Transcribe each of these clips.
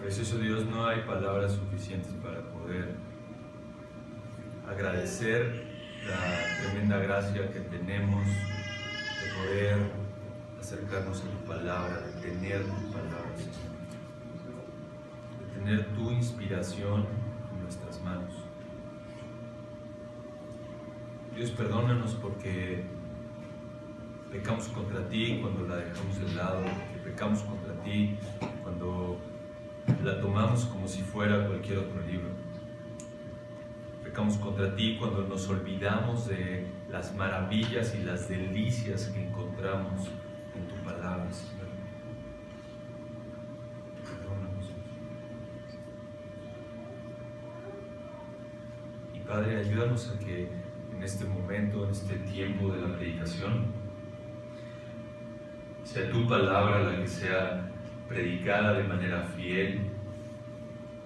Precioso Dios, no hay palabras suficientes para poder agradecer la tremenda gracia que tenemos de poder acercarnos a tu palabra, de tener tu palabra, Señor, de tener tu inspiración en nuestras manos. Dios, perdónanos porque pecamos contra ti cuando la dejamos de lado, que pecamos contra ti cuando la tomamos como si fuera cualquier otro libro. Pecamos contra ti cuando nos olvidamos de las maravillas y las delicias que encontramos en tu palabra, Señor. Perdónanos. Y Padre, ayúdanos a que en este momento, en este tiempo de la predicación, sea tu palabra la que sea predicada de manera fiel,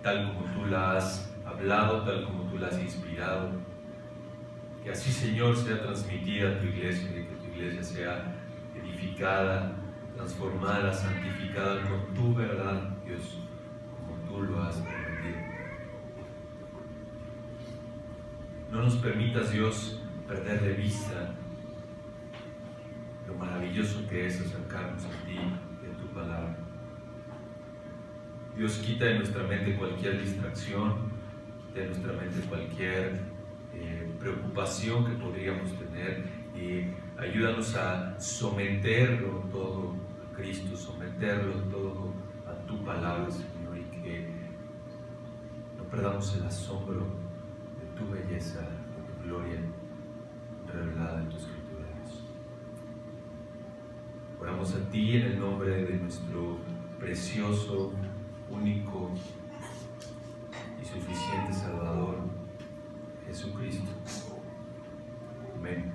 tal como tú la has hablado, tal como tú la has inspirado. Que así, Señor, sea transmitida a tu iglesia y que tu iglesia sea edificada, transformada, santificada con tu verdad, Dios, como tú lo has prometido. No nos permitas, Dios, perder de vista lo maravilloso que es acercarnos a ti y a tu palabra. Dios, quita de nuestra mente cualquier distracción, de nuestra mente cualquier preocupación que podríamos tener y ayúdanos a someterlo todo a Cristo, someterlo todo a tu palabra, Señor, y que no perdamos el asombro de tu belleza, de tu gloria revelada en tu escritura, Dios. Oramos a ti en el nombre de nuestro precioso, único y suficiente Salvador, Jesucristo. Amén.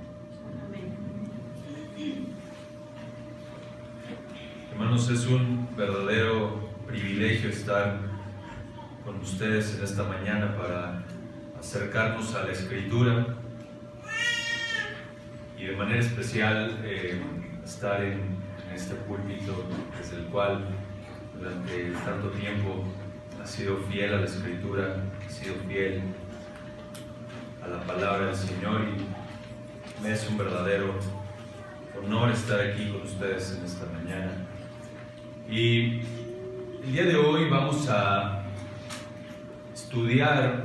Hermanos, es un verdadero privilegio estar con ustedes en esta mañana para acercarnos a la Escritura y de manera especial estar en este púlpito desde el cual durante tanto tiempo ha sido fiel a la Escritura, ha sido fiel a la palabra del Señor, y me es un verdadero honor estar aquí con ustedes en esta mañana. Y el día de hoy vamos a estudiar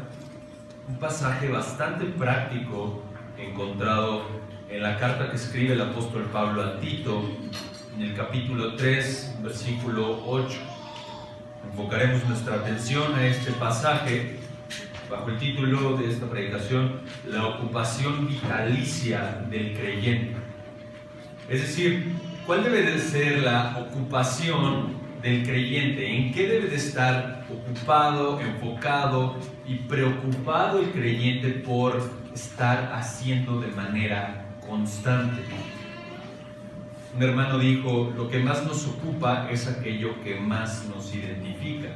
un pasaje bastante práctico encontrado en la carta que escribe el apóstol Pablo a Tito, en el capítulo 3, versículo 8. Enfocaremos nuestra atención a este pasaje bajo el título de esta predicación: la ocupación vitalicia del creyente. Es decir, ¿cuál debe de ser la ocupación del creyente? ¿En qué debe de estar ocupado, enfocado y preocupado el creyente por estar haciendo de manera constante? Un hermano dijo: lo que más nos ocupa es aquello que más nos identifica.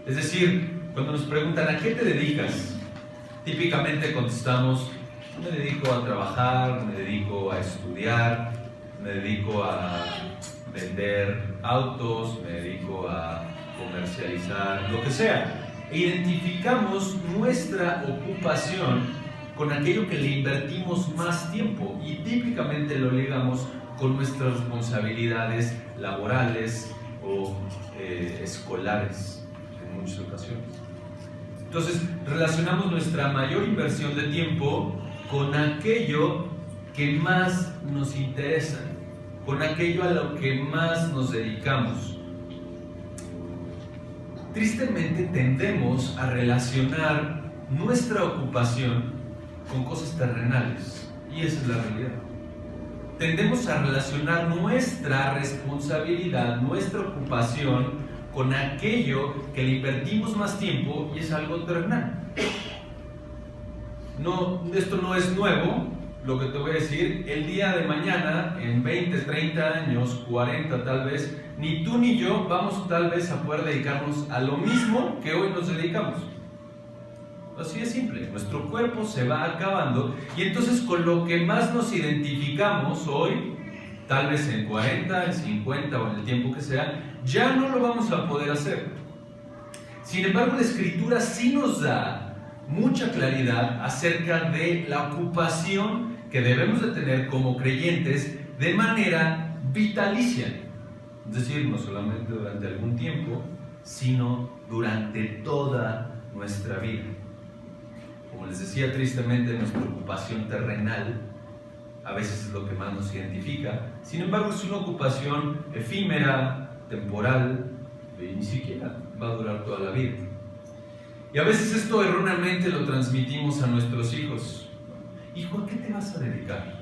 Es decir, cuando nos preguntan ¿a qué te dedicas?, típicamente contestamos: me dedico a trabajar, me dedico a estudiar, me dedico a vender autos, me dedico a comercializar, lo que sea. E identificamos nuestra ocupación con aquello que le invertimos más tiempo, y típicamente lo ligamos con nuestras responsabilidades laborales o escolares en muchas ocasiones. Entonces, relacionamos nuestra mayor inversión de tiempo con aquello que más nos interesa, con aquello a lo que más nos dedicamos. Tristemente tendemos a relacionar nuestra ocupación con cosas terrenales, y esa es la realidad. Tendemos a relacionar nuestra responsabilidad, nuestra ocupación, con aquello que le invertimos más tiempo, y es algo terrenal. No, esto no es nuevo, lo que te voy a decir. El día de mañana, en 20, 30 años, 40 tal vez, ni tú ni yo vamos tal vez a poder dedicarnos a lo mismo que hoy nos dedicamos. Así de simple, nuestro cuerpo se va acabando, y entonces con lo que más nos identificamos hoy, tal vez en 40, en 50 o en el tiempo que sea, ya no lo vamos a poder hacer. Sin embargo, la Escritura sí nos da mucha claridad acerca de la ocupación que debemos de tener como creyentes de manera vitalicia. Es decir, no solamente durante algún tiempo, sino durante toda nuestra vida. Como les decía, tristemente nuestra ocupación terrenal a veces es lo que más nos identifica. Sin embargo, es una ocupación efímera, temporal, y ni siquiera va a durar toda la vida. Y a veces esto erróneamente lo transmitimos a nuestros hijos. Hijo, ¿a qué te vas a dedicar?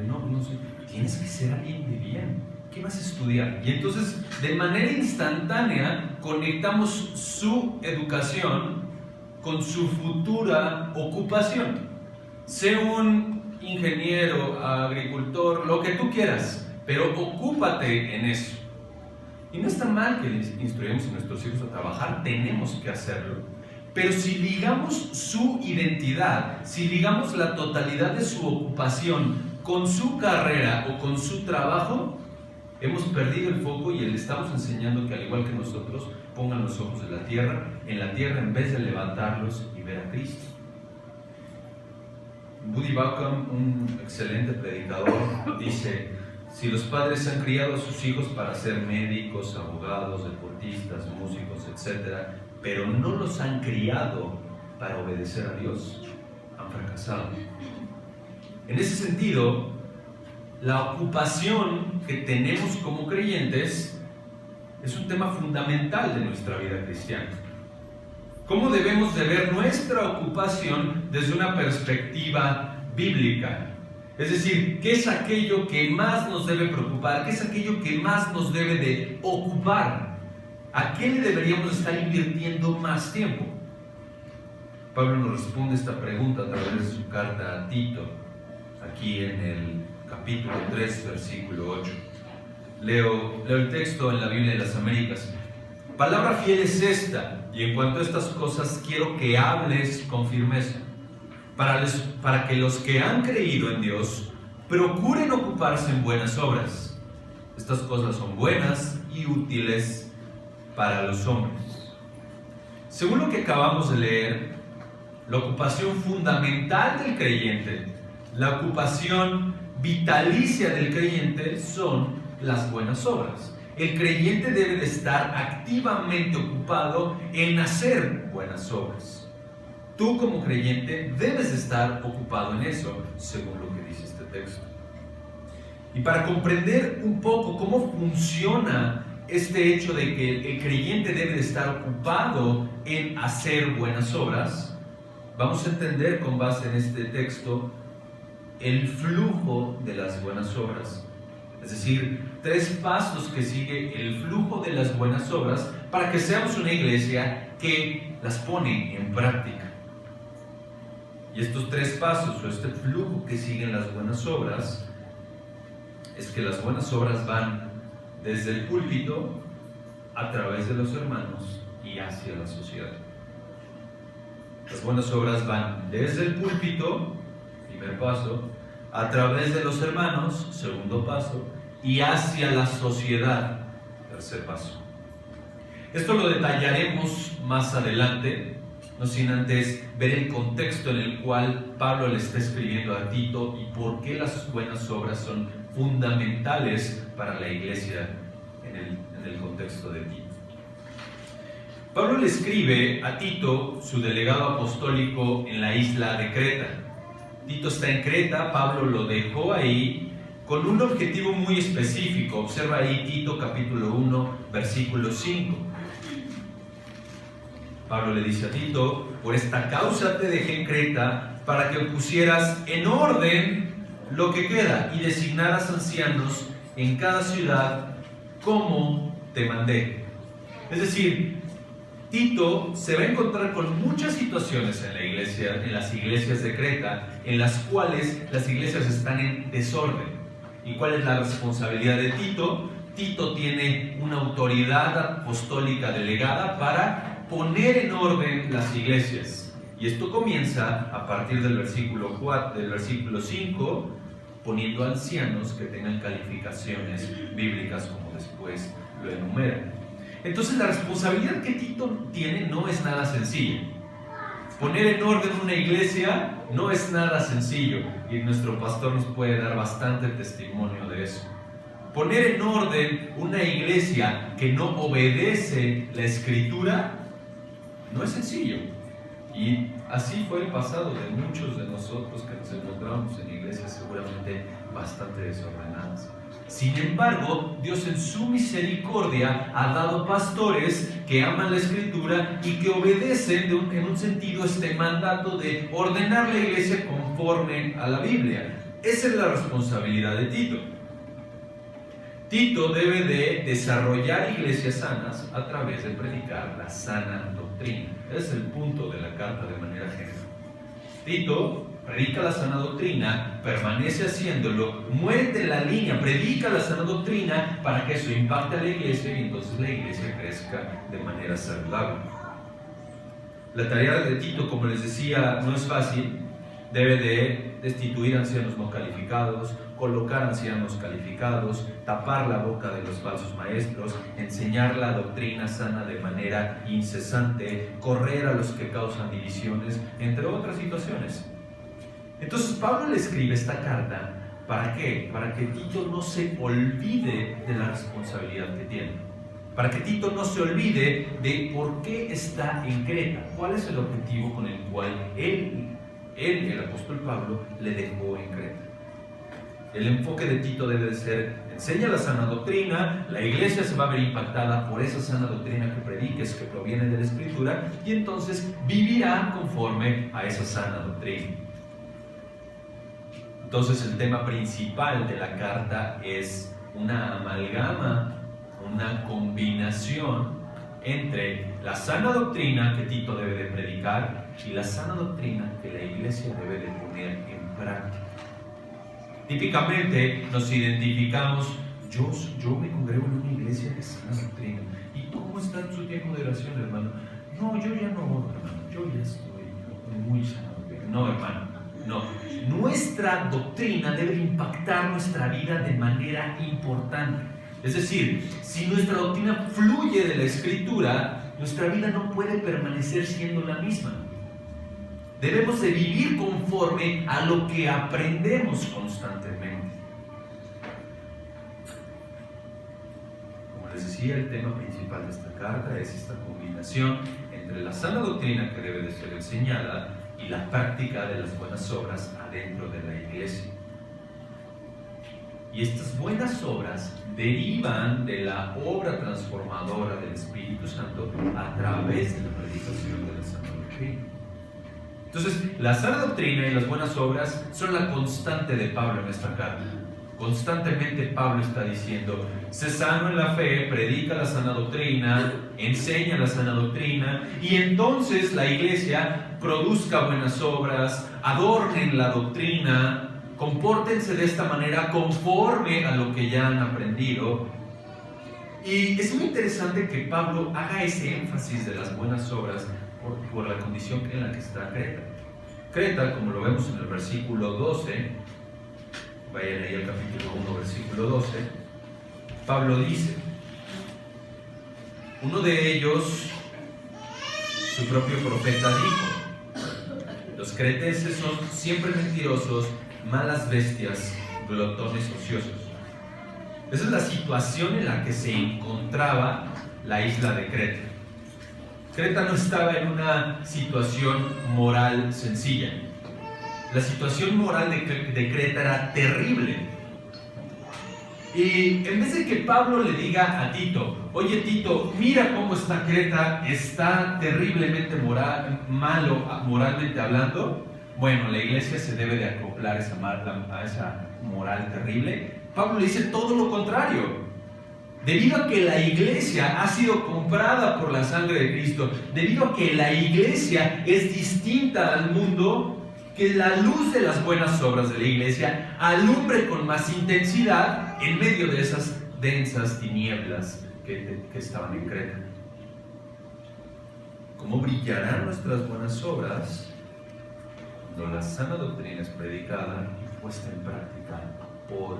No sé, tienes que ser alguien de bien. ¿Qué vas a estudiar? Y entonces, de manera instantánea, conectamos su educación con su futura ocupación. Sé un ingeniero, agricultor, lo que tú quieras, pero ocúpate en eso. Y no está mal que les instruyamos a nuestros hijos a trabajar, tenemos que hacerlo. Pero si ligamos su identidad, si ligamos la totalidad de su ocupación con su carrera o con su trabajo, hemos perdido el foco y le estamos enseñando que, al igual que nosotros, pongan los ojos en la tierra en vez de levantarlos y ver a Cristo. Buddy Baucham, un excelente predicador, dice: si los padres han criado a sus hijos para ser médicos, abogados, deportistas, músicos, etc., pero no los han criado para obedecer a Dios, han fracasado. En ese sentido, la ocupación que tenemos como creyentes es un tema fundamental de nuestra vida cristiana. ¿Cómo debemos de ver nuestra ocupación desde una perspectiva bíblica? Es decir, ¿qué es aquello que más nos debe preocupar? ¿Qué es aquello que más nos debe de ocupar? ¿A qué le deberíamos estar invirtiendo más tiempo? Pablo nos responde esta pregunta a través de su carta a Tito, aquí en el capítulo 3, versículo 8. Leo el texto en la Biblia de las Américas. Palabra fiel es esta, y en cuanto a estas cosas quiero que hables con firmeza, para que los que han creído en Dios procuren ocuparse en buenas obras. Estas cosas son buenas y útiles para los hombres. Según lo que acabamos de leer, la ocupación fundamental del creyente, la ocupación vitalicia del creyente, son las buenas obras. El creyente debe de estar activamente ocupado en hacer buenas obras. Tú, como creyente, debes de estar ocupado en eso, según lo que dice este texto. Y para comprender un poco cómo funciona este hecho de que el creyente debe de estar ocupado en hacer buenas obras, vamos a entender, con base en este texto, el flujo de las buenas obras. Es decir, 3 pasos que sigue el flujo de las buenas obras para que seamos una iglesia que las pone en práctica. Y estos 3 pasos, o este flujo que siguen las buenas obras, es que las buenas obras van desde el púlpito, a través de los hermanos y hacia la sociedad. Las buenas obras van desde el púlpito, primer paso, a través de los hermanos, segundo paso, y hacia la sociedad, tercer paso. Esto lo detallaremos más adelante, no sin antes ver el contexto en el cual Pablo le está escribiendo a Tito y por qué las buenas obras son fundamentales para la iglesia en el contexto de Tito. Pablo le escribe a Tito, su delegado apostólico en la isla de Creta. Tito está en Creta, Pablo lo dejó ahí con un objetivo muy específico. Observa ahí Tito capítulo 1, versículo 5. Pablo le dice a Tito: por esta causa te dejé en Creta, para que pusieras en orden lo que queda y designaras ancianos en cada ciudad como te mandé. Es decir, Tito se va a encontrar con muchas situaciones en la iglesia, en las iglesias de Creta, en las cuales las iglesias están en desorden. ¿Y cuál es la responsabilidad de Tito? Tito tiene una autoridad apostólica delegada para poner en orden las iglesias. Y esto comienza a partir del versículo 5 poniendo ancianos que tengan calificaciones bíblicas, como después lo enumera. Entonces la responsabilidad que Tito tiene no es nada sencilla. Poner en orden una iglesia no es nada sencillo, y nuestro pastor nos puede dar bastante testimonio de eso. Poner en orden una iglesia que no obedece la Escritura no es sencillo. Y así fue el pasado de muchos de nosotros que nos encontramos en iglesias seguramente bastante desordenadas. Sin embargo, Dios en su misericordia ha dado pastores que aman la Escritura y que obedecen en un sentido este mandato de ordenar la iglesia conforme a la Biblia. Esa es la responsabilidad de Tito. Tito debe de desarrollar iglesias sanas a través de predicar la sana doctrina. Ese es el punto de la carta de manera general. Tito predica la sana doctrina, permanece haciéndolo, muere en la línea, predica la sana doctrina para que eso impacte a la iglesia y entonces la iglesia crezca de manera saludable. La tarea de Tito, como les decía, no es fácil. Debe de destituir ancianos no calificados, colocar ancianos calificados, tapar la boca de los falsos maestros, enseñar la doctrina sana de manera incesante, correr a los que causan divisiones, entre otras situaciones. Entonces Pablo le escribe esta carta, ¿para qué? Para que Tito no se olvide de la responsabilidad que tiene. Para que Tito no se olvide de por qué está en Creta, cuál es el objetivo con el cual él, el apóstol Pablo, le dejó en Creta. El enfoque de Tito debe de ser: enseña la sana doctrina, la iglesia se va a ver impactada por esa sana doctrina que prediques, que proviene de la Escritura, y entonces vivirá conforme a esa sana doctrina. Entonces el tema principal de la carta es una amalgama, una combinación entre la sana doctrina que Tito debe de predicar y la sana doctrina que la iglesia debe de poner en práctica. Típicamente nos identificamos: yo me congrego en una iglesia de sana doctrina. ¿Y cómo está su tiempo de oración, hermano? No, yo ya no oro, hermano, yo ya estoy muy sana doctrina. No, hermano, no. Nuestra doctrina debe impactar nuestra vida de manera importante. Es decir, si nuestra doctrina fluye de la Escritura, nuestra vida no puede permanecer siendo la misma. Debemos de vivir conforme a lo que aprendemos constantemente. Como les decía, el tema principal de esta carta es esta combinación entre la sana doctrina que debe de ser enseñada y la práctica de las buenas obras adentro de la iglesia. Y estas buenas obras derivan de la obra transformadora del Espíritu Santo a través de la predicación de la sana doctrina. Entonces, la sana doctrina y las buenas obras son la constante de Pablo en esta carta. Constantemente Pablo está diciendo: sé sano en la fe, predica la sana doctrina, enseña la sana doctrina, y entonces la iglesia produzca buenas obras, adornen la doctrina, compórtense de esta manera conforme a lo que ya han aprendido. Y es muy interesante que Pablo haga ese énfasis de las buenas obras por la condición en la que está Creta. Creta, como lo vemos en el versículo 12, vayan ahí al capítulo 1, versículo 12, Pablo dice: uno de ellos, su propio profeta, dijo: los cretenses son siempre mentirosos, malas bestias, glotones ociosos. Esa es la situación en la que se encontraba la isla de Creta. Creta no estaba en una situación moral sencilla. La situación moral de Creta era terrible. Y en vez de que Pablo le diga a Tito: oye Tito, mira cómo está Creta, está terriblemente malo moralmente hablando, bueno, la iglesia se debe de acoplar a esa moral terrible, Pablo le dice todo lo contrario. Debido a que la iglesia ha sido comprada por la sangre de Cristo, debido a que la iglesia es distinta al mundo, que la luz de las buenas obras de la iglesia alumbre con más intensidad en medio de esas densas tinieblas que estaban en Creta. ¿Cómo brillarán nuestras buenas obras cuando la sana doctrina es predicada puesta en práctica por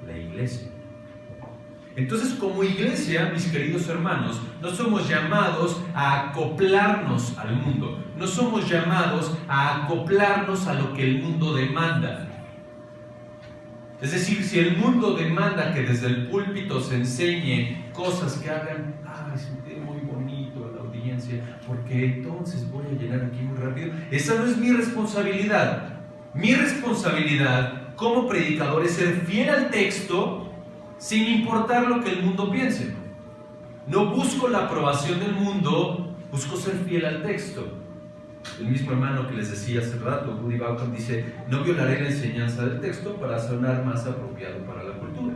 la iglesia. Entonces, como iglesia, mis queridos hermanos, no somos llamados a acoplarnos al mundo, no somos llamados a acoplarnos a lo que el mundo demanda. Es decir, si el mundo demanda que desde el púlpito se enseñe cosas que hagan, sentir muy bonito a la audiencia, porque entonces voy a llenar aquí muy rápido, esa no es mi responsabilidad. Mi responsabilidad como predicador es ser fiel al texto sin importar lo que el mundo piense. No busco la aprobación del mundo, busco ser fiel al texto. El mismo hermano que les decía hace rato, Rudy Bauckham, dice: no violaré la enseñanza del texto para sonar más apropiado para la cultura.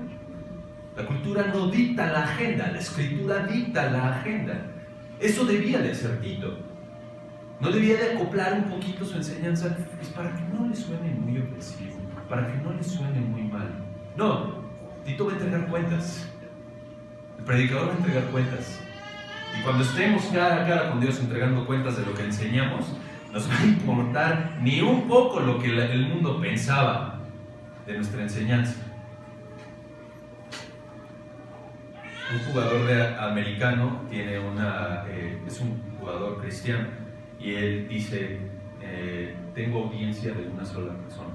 La cultura no dicta la agenda, la escritura dicta la agenda. Eso debía de ser Tito. No debía de acoplar un poquito su enseñanza, pues para que no le suene muy ofensivo, para que no le suene muy mal. No, Tito va a entregar cuentas. El predicador va a entregar cuentas. Y cuando estemos cara a cara con Dios entregando cuentas de lo que enseñamos, nos va a importar ni un poco lo que el mundo pensaba de nuestra enseñanza. Un jugador americano tiene es un jugador cristiano, y él dice: tengo audiencia de una sola persona.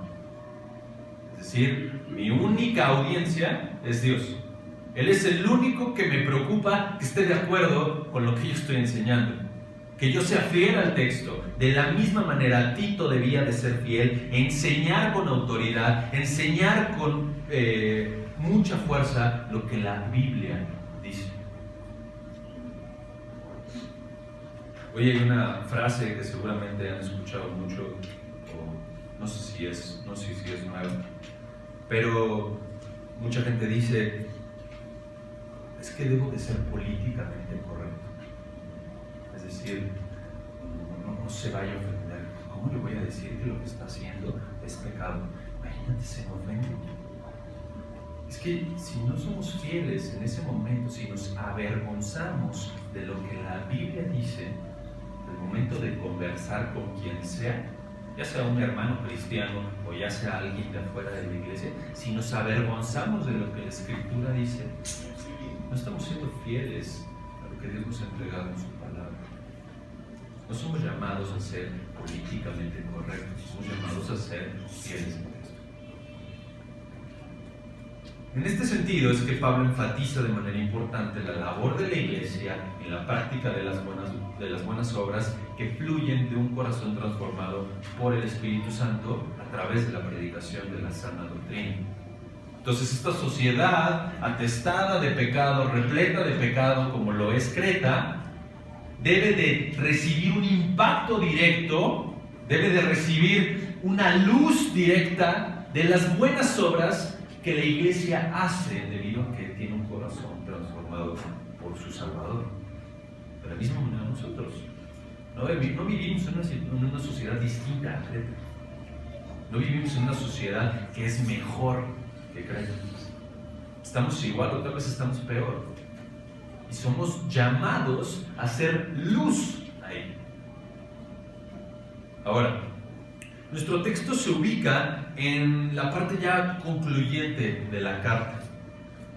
Es decir, mi única audiencia es Dios. Él es el único que me preocupa que esté de acuerdo con lo que yo estoy enseñando, que yo sea fiel al texto. De la misma manera, Tito debía de ser fiel, enseñar con autoridad, enseñar con mucha fuerza lo que la Biblia dice. Hoy hay una frase que seguramente han escuchado mucho, o no sé si es nueva, pero mucha gente dice: es que debo de ser políticamente correcto. Es decir, no se vaya a ofender. ¿Cómo le voy a decir que lo que está haciendo es pecado? Imagínate, se me ofende. Es que si no somos fieles en ese momento, si nos avergonzamos de lo que la Biblia dice, el momento de conversar con quien sea, ya sea un hermano cristiano o ya sea alguien de afuera de la iglesia, si nos avergonzamos de lo que la Escritura dice, no estamos siendo fieles a lo que Dios nos ha entregado en su palabra. No somos llamados a ser políticamente correctos, somos llamados a ser fieles a Cristo. En este sentido es que Pablo enfatiza de manera importante la labor de la iglesia en la práctica de las buenas obras que fluyen de un corazón transformado por el Espíritu Santo a través de la predicación de la sana doctrina. Entonces, esta sociedad atestada de pecado, repleta de pecado como lo es Creta, debe de recibir un impacto directo, debe de recibir una luz directa de las buenas obras que la iglesia hace debido a que tiene un corazón transformado por su Salvador. De la misma manera nosotros no vivimos en una sociedad distinta a Creta. No vivimos en una sociedad que es mejor que Creta. Estamos igual o tal vez estamos peor. Y somos llamados a hacer luz ahí. Ahora, nuestro texto se ubica en la parte ya concluyente de la carta.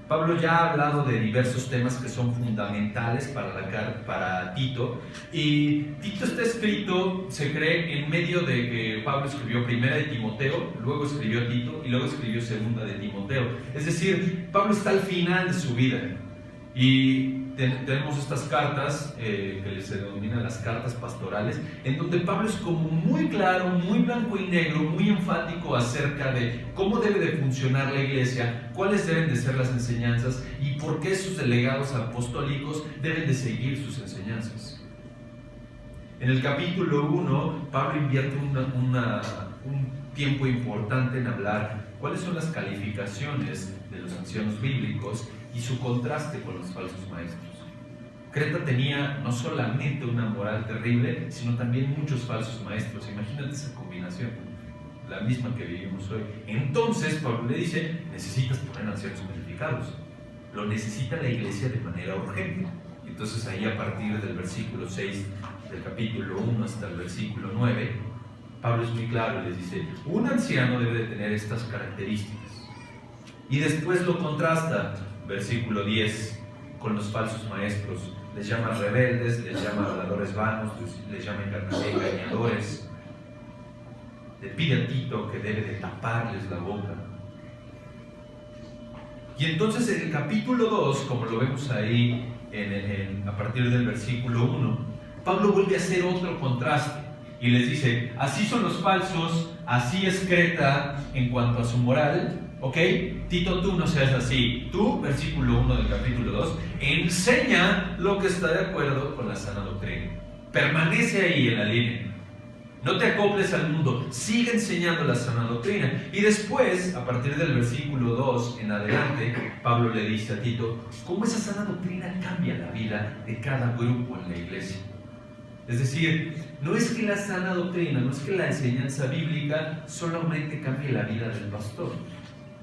Pablo ya ha hablado de diversos temas que son fundamentales para Tito, y Tito está escrito, se cree, en medio de que Pablo escribió primera de Timoteo, luego escribió Tito y luego escribió segunda de Timoteo. Es decir, Pablo está al final de su vida, y tenemos estas cartas que se denominan las cartas pastorales, en donde Pablo es como muy claro, muy blanco y negro, muy enfático acerca de cómo debe de funcionar la iglesia, cuáles deben de ser las enseñanzas y por qué sus delegados apostólicos deben de seguir sus enseñanzas. En el capítulo 1, Pablo invierte un tiempo importante en hablar cuáles son las calificaciones de los ancianos bíblicos y su contraste con los falsos maestros. Creta tenía no solamente una moral terrible, sino también muchos falsos maestros. Imagínate esa combinación, la misma que vivimos hoy. Entonces Pablo le dice: necesitas poner ancianos calificados. Lo necesita la iglesia de manera urgente. Entonces ahí, a partir del versículo 6 del capítulo 1 hasta el versículo 9, Pablo es muy claro y les dice, un anciano debe de tener estas características. Y después lo contrasta, versículo 10, con los falsos maestros. Les llama rebeldes, les llama habladores vanos, les llama engañadores. Le pide a Tito que debe de taparles la boca. Y entonces en el capítulo 2, como lo vemos ahí a partir del versículo 1, Pablo vuelve a hacer otro contraste y les dice, así son los falsos, así es Creta en cuanto a su moral, ¿ok? Tito, tú no seas así. Tú, versículo 1 del capítulo 2, enseña lo que está de acuerdo con la sana doctrina. Permanece ahí en la línea. No te acoples al mundo, sigue enseñando la sana doctrina. Y después, a partir del versículo 2 en adelante, Pablo le dice a Tito, cómo esa sana doctrina cambia la vida de cada grupo en la iglesia. Es decir, no es que la sana doctrina, no es que la enseñanza bíblica solamente cambie la vida del pastor.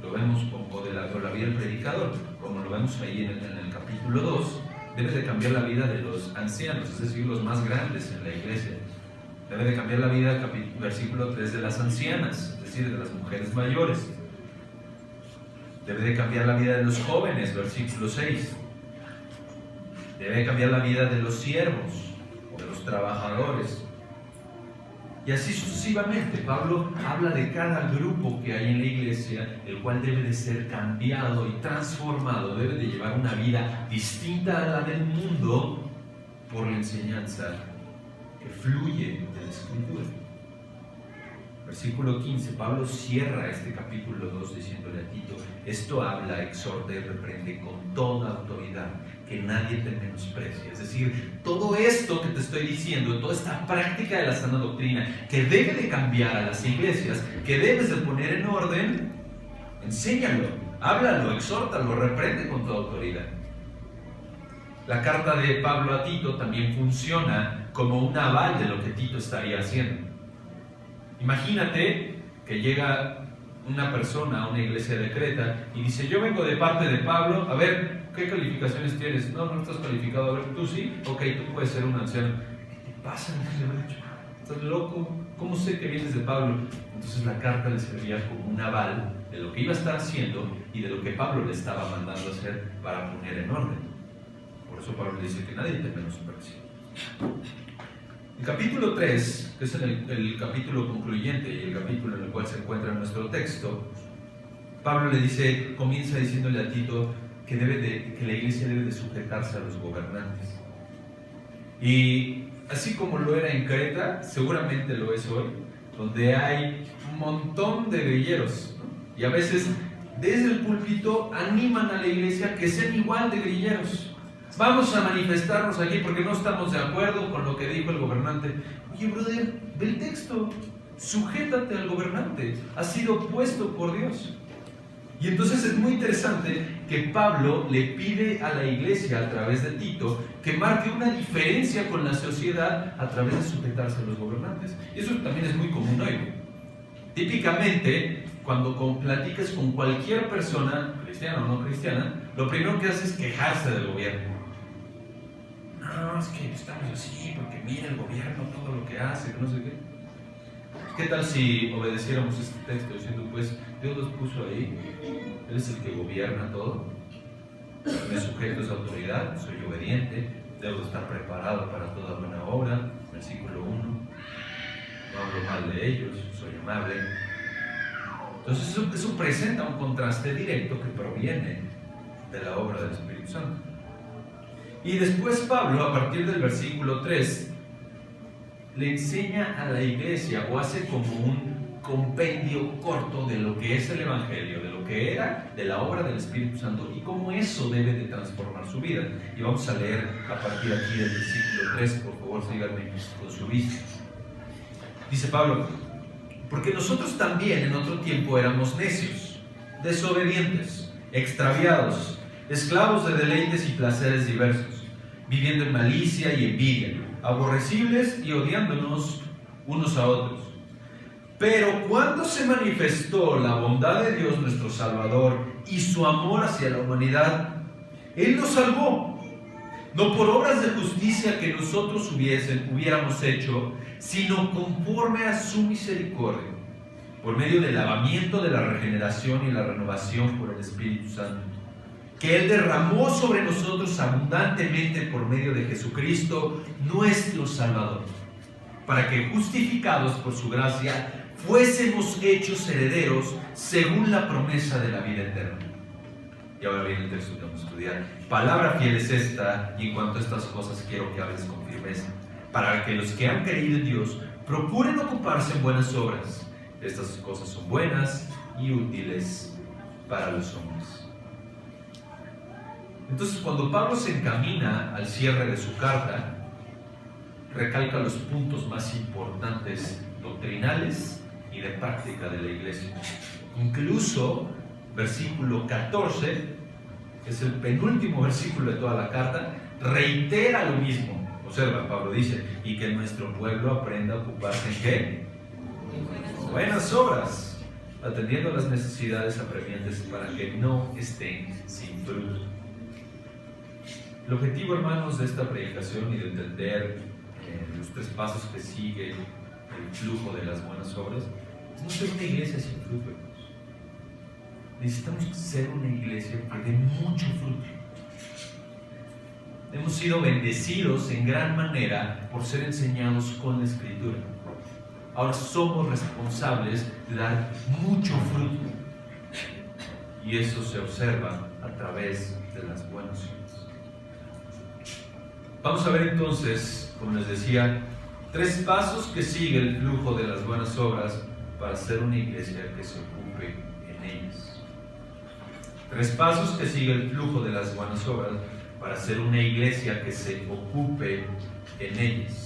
Lo vemos como la vida del predicador, como lo vemos ahí en el capítulo 2, debe de cambiar la vida de los ancianos, es decir, los más grandes en la iglesia. Debe de cambiar la vida, versículo 3, de las ancianas, es decir, de las mujeres mayores. Debe de cambiar la vida de los jóvenes, versículo 6. Debe de cambiar la vida de los siervos o de los trabajadores. Y así sucesivamente. Pablo habla de cada grupo que hay en la iglesia, el cual debe de ser cambiado y transformado, debe de llevar una vida distinta a la del mundo por la enseñanza que fluye de la Escritura. Versículo 15, Pablo cierra este capítulo 2 diciéndole a Tito, esto habla, exhorta y reprende con toda autoridad, que nadie te menosprecie. Es decir, todo esto que te estoy diciendo, toda esta práctica de la sana doctrina, que debe de cambiar a las iglesias, que debes de poner en orden, enséñalo, háblalo, exhórtalo, reprende con toda autoridad. La carta de Pablo a Tito también funciona como un aval de lo que Tito estaría haciendo. Imagínate que llega una persona a una iglesia de Creta y dice, yo vengo de parte de Pablo, a ver, ¿qué calificaciones tienes? No, no estás calificado, a ver, tú sí, ok, tú puedes ser un anciano. ¿Qué te pasa? ¿Estás loco? ¿Cómo sé que vienes de Pablo? Entonces la carta le servía como un aval de lo que iba a estar haciendo y de lo que Pablo le estaba mandando a hacer para poner en orden. Por eso Pablo le dice que nadie te menosprecie. El capítulo 3, que es el capítulo concluyente y el capítulo en el cual se encuentra nuestro texto, Pablo le dice, comienza diciéndole a Tito que la iglesia debe de sujetarse a los gobernantes. Y así como lo era en Creta, seguramente lo es hoy, donde hay un montón de grilleros, ¿no? Y a veces desde el púlpito animan a la iglesia que sean igual de grilleros. Vamos a manifestarnos aquí porque no estamos de acuerdo con lo que dijo el gobernante. Oye, brother, ve el texto, sujétate al gobernante, ha sido puesto por Dios. Y entonces es muy interesante que Pablo le pide a la iglesia a través de Tito que marque una diferencia con la sociedad a través de sujetarse a los gobernantes. Y eso también es muy común hoy. Típicamente, cuando platicas con cualquier persona, cristiana o no cristiana, lo primero que hace es quejarse del gobierno. No, es que estamos así, porque mira el gobierno, todo lo que hace, no sé qué. ¿Qué tal si obedeciéramos este texto diciendo, pues, Dios los puso ahí, Él es el que gobierna todo, me sujeto a esa autoridad, soy obediente, debo estar preparado para toda buena obra, versículo 1, no hablo mal de ellos, soy amable. Entonces eso presenta un contraste directo que proviene de la obra del Espíritu Santo. Y después Pablo, a partir del versículo 3, le enseña a la iglesia o hace como un compendio corto de lo que es el Evangelio, de lo que era, de la obra del Espíritu Santo y cómo eso debe de transformar su vida. Y vamos a leer a partir aquí del versículo 3, por favor, síganme con su vista. Dice Pablo, porque nosotros también en otro tiempo éramos necios, desobedientes, extraviados, esclavos de deleites y placeres diversos, viviendo en malicia y envidia, aborrecibles y odiándonos unos a otros. Pero cuando se manifestó la bondad de Dios nuestro Salvador y su amor hacia la humanidad, Él nos salvó, no por obras de justicia que nosotros hubiéramos hecho, sino conforme a su misericordia, por medio del lavamiento de la regeneración y la renovación por el Espíritu Santo, que Él derramó sobre nosotros abundantemente por medio de Jesucristo, nuestro Salvador, para que, justificados por su gracia, fuésemos hechos herederos según la promesa de la vida eterna. Y ahora viene el texto que vamos a estudiar. Palabra fiel es esta, y en cuanto a estas cosas quiero que hables con firmeza, para que los que han creído en Dios procuren ocuparse en buenas obras. Estas cosas son buenas y útiles para los hombres. Entonces, cuando Pablo se encamina al cierre de su carta, recalca los puntos más importantes doctrinales y de práctica de la iglesia. Incluso, versículo 14, que es el penúltimo versículo de toda la carta, reitera lo mismo. Observa, Pablo dice, y que nuestro pueblo aprenda a ocuparse en ¿qué? Buenas obras, atendiendo a las necesidades apremiantes para que no estén sin fruto. El objetivo, hermanos, de esta predicación y de entender los tres pasos que sigue el flujo de las buenas obras es no ser una iglesia sin fruto, hermanos. Necesitamos ser una iglesia que dé mucho fruto. Hemos sido bendecidos en gran manera por ser enseñados con la Escritura. Ahora somos responsables de dar mucho fruto, y eso se observa a través de las buenas obras. Vamos a ver entonces, como les decía, tres pasos que sigue el flujo de las buenas obras para ser una iglesia que se ocupe en ellas. Tres pasos que sigue el flujo de las buenas obras para ser una iglesia que se ocupe en ellas.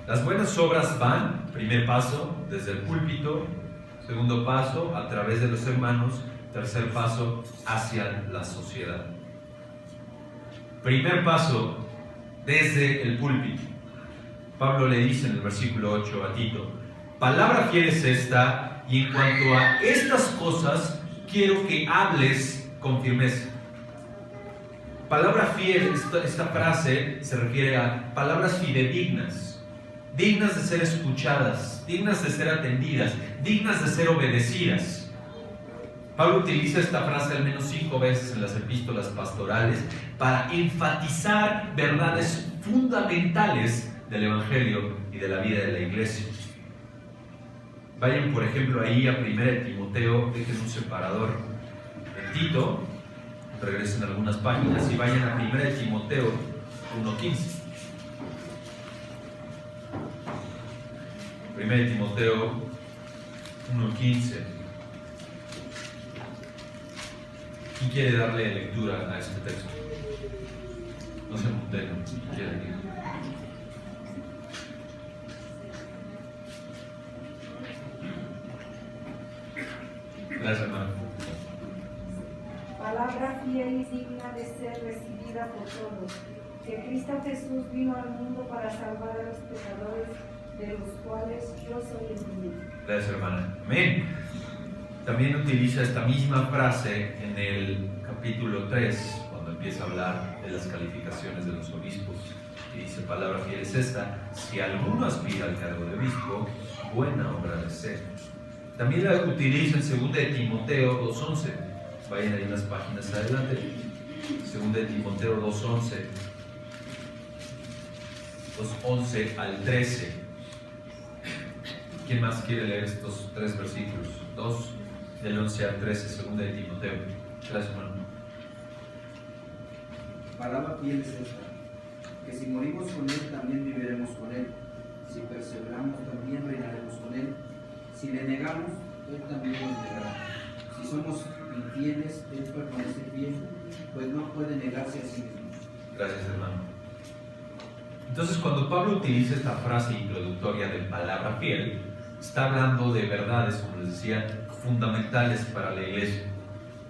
Las buenas obras van, primer paso, desde el púlpito; segundo paso, a través de los hermanos; tercer paso, hacia la sociedad. Primer paso, desde el púlpito. Pablo le dice en el versículo 8 a Tito: palabra fiel es esta, y en cuanto a estas cosas quiero que hables con firmeza. Palabra fiel, esta frase se refiere a palabras fidedignas, dignas de ser escuchadas, dignas de ser atendidas, dignas de ser obedecidas. Pablo utiliza esta frase al menos 5 veces en las epístolas pastorales para enfatizar verdades fundamentales del Evangelio y de la vida de la iglesia. Vayan, por ejemplo, ahí a 1 Timoteo, dejen un separador en Tito, regresen algunas páginas y vayan a 1 Timoteo 1:15. 1 Timoteo 1:15. ¿Quién quiere darle lectura a este texto? No se muteren, ¿quién quiere leer? Gracias, hermano. Palabra fiel y digna de ser recibida por todos, que Cristo Jesús vino al mundo para salvar a los pecadores, de los cuales yo soy el primero. Gracias, hermana. Amén. También utiliza esta misma frase en el capítulo 3, cuando empieza a hablar de las calificaciones de los obispos. Y dice: palabra fiel es esta, si alguno aspira al cargo de obispo, buena obra de ser. También la utiliza en 2 de Timoteo 2:11. Vayan ahí unas páginas adelante. 2 de Timoteo 2:11. 2:11 al 13. ¿Quién más quiere leer estos 3 versículos? 2 del 11 al 13, 2 de Timoteo. Gracias, hermano. Palabra fiel es esta, que si morimos con Él, también viviremos con Él. Si perseveramos, también reinaremos con Él. Si le negamos, Él también nos negará. Si somos infieles, Él permanece fiel, pues no puede negarse a sí mismo. Gracias, hermano. Entonces, cuando Pablo utiliza esta frase introductoria de palabra fiel, está hablando de verdades, como les decía, fundamentales para la iglesia.